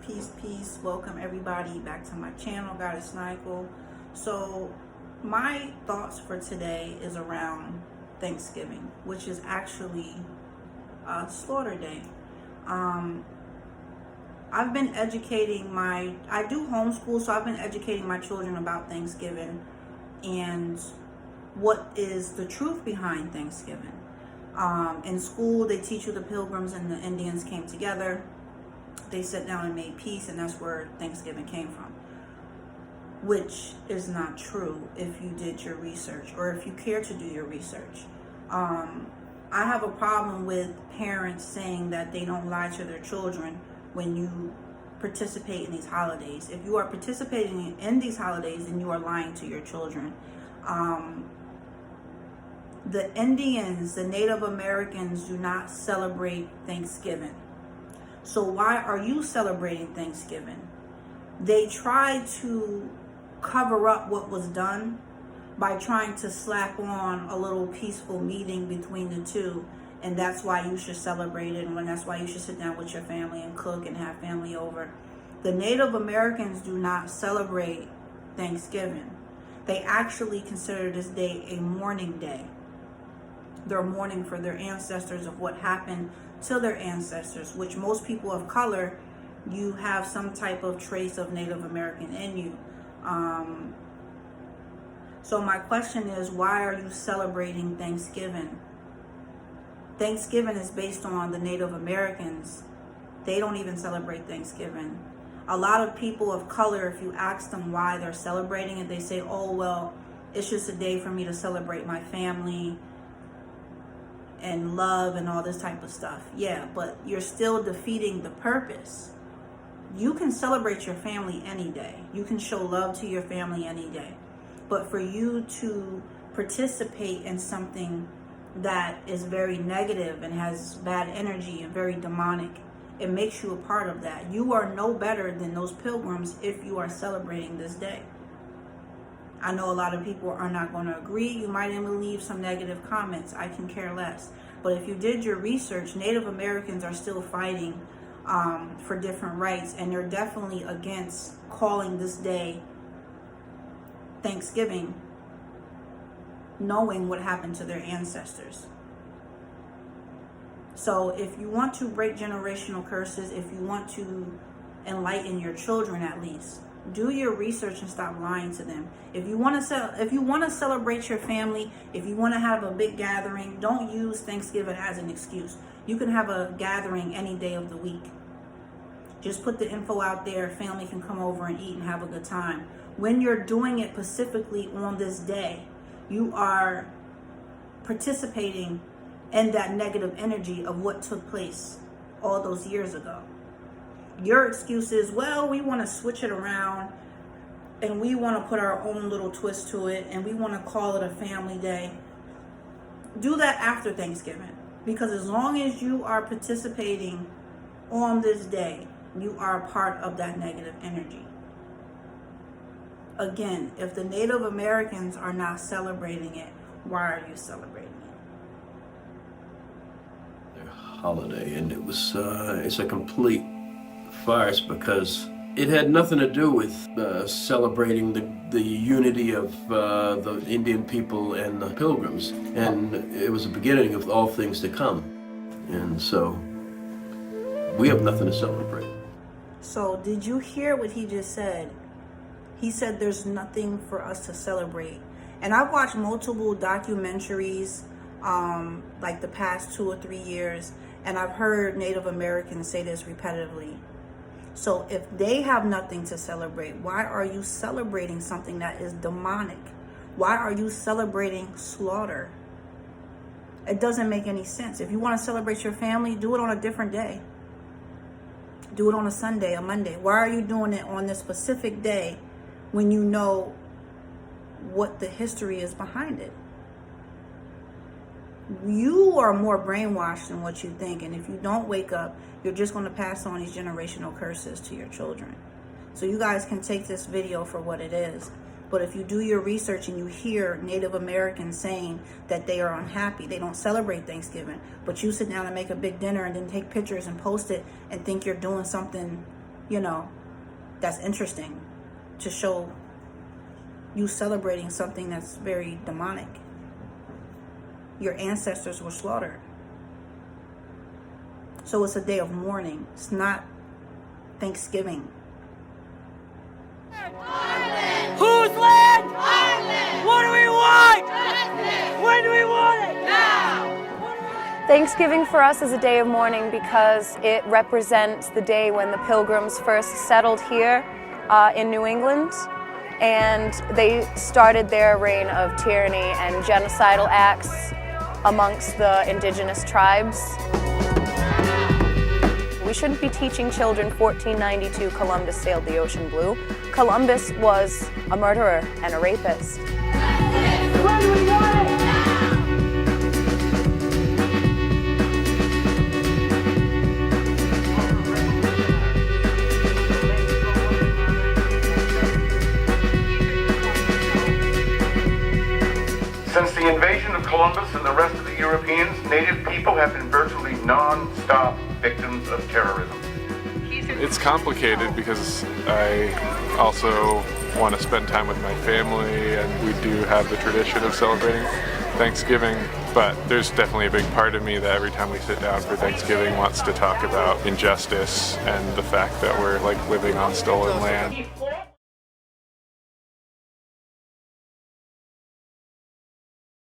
Peace. Welcome everybody back to my channel, Goddess Nykel. So my thoughts for today is around Thanksgiving, which is actually Slaughter Day. I've been educating I do homeschool, so I've been educating my children about Thanksgiving and what is the truth behind Thanksgiving. In school, they teach you the Pilgrims and the Indians came together. They sat down and made peace, and that's where Thanksgiving came from, which is not true if you did your research or if you care to do your research. I have a problem with parents saying that they don't lie to their children when you participate in these holidays. If you are participating in these holidays, then you are lying to your children. The Indians, the Native Americans, do not celebrate Thanksgiving. So why are you celebrating Thanksgiving? They tried to cover up what was done by trying to slap on a little peaceful meeting between the two. And that's why you should celebrate it, and that's why you should sit down with your family and cook and have family over. The Native Americans do not celebrate Thanksgiving. They actually consider this day a mourning day. They're mourning for their ancestors, of what happened to their ancestors, which most people of color, you have some type of trace of Native American in you. So my question is, why are you celebrating Thanksgiving? Thanksgiving is based on the Native Americans. They don't even celebrate Thanksgiving. A lot of people of color, if you ask them why they're celebrating it, they say, oh, well, it's just a day for me to celebrate my family and love and all this type of stuff. Yeah, but you're still defeating the purpose. You can celebrate your family any day. You can show love to your family any day. But for you to participate in something that is very negative and has bad energy and very demonic, it makes you a part of that. You are no better than those pilgrims if you are celebrating this day. I know a lot of people are not going to agree. You might even leave some negative comments. I can care less. But if you did your research, Native Americans are still fighting for different rights, and they're definitely against calling this day Thanksgiving, knowing what happened to their ancestors. So if you want to break generational curses, if you want to enlighten your children, at least do your research and stop lying to them. If you want to celebrate your family, if you want to have a big gathering, don't use Thanksgiving as an excuse. You can have a gathering any day of the week. Just put the info out there. Family can come over and eat and have a good time. When you're doing it specifically on this day, you are participating in that negative energy of what took place all those years ago. Your excuse is, well, we want to switch it around and we want to put our own little twist to it and we want to call it a family day. Do that after Thanksgiving, because as long as you are participating on this day, you are a part of that negative energy. Again, if the Native Americans are not celebrating it, why are you celebrating it? Their holiday, and it's a complete farce, because it had nothing to do with celebrating the unity of the Indian people and the Pilgrims, and it was the beginning of all things to come, and so we have nothing to celebrate. So did you hear what he just said? He said there's nothing for us to celebrate. And I've watched multiple documentaries like the past 2 or 3 years, and I've heard Native Americans say this repetitively. So if they have nothing to celebrate, why are you celebrating something that is demonic? Why are you celebrating slaughter? It doesn't make any sense. If you want to celebrate your family, do it on a different day. Do it on a Sunday, a Monday. Why are you doing it on this specific day when you know what the history is behind it? You are more brainwashed than what you think, and if you don't wake up, you're just going to pass on these generational curses to your children. So you guys can take this video for what it is. But if you do your research and you hear Native Americans saying that they are unhappy, they don't celebrate Thanksgiving, but you sit down and make a big dinner and then take pictures and post it and think you're doing something you know, that's interesting to show you celebrating something that's very demonic. Your ancestors were slaughtered. So it's a day of mourning. It's not Thanksgiving. Ireland! Whose land? Ireland! What do we want? Justice! When do we want it? Now! Thanksgiving for us is a day of mourning because it represents the day when the Pilgrims first settled here in New England, and they started their reign of tyranny and genocidal acts amongst the indigenous tribes. We shouldn't be teaching children 1492 Columbus sailed the ocean blue. Columbus was a murderer and a rapist. When do we want it? Since the invasion of Columbus and the rest of the Europeans, Native people have been virtually non-stop victims of terrorism. It's complicated because I also want to spend time with my family, and we do have the tradition of celebrating Thanksgiving, but there's definitely a big part of me that every time we sit down for Thanksgiving wants to talk about injustice and the fact that we're like living on stolen land.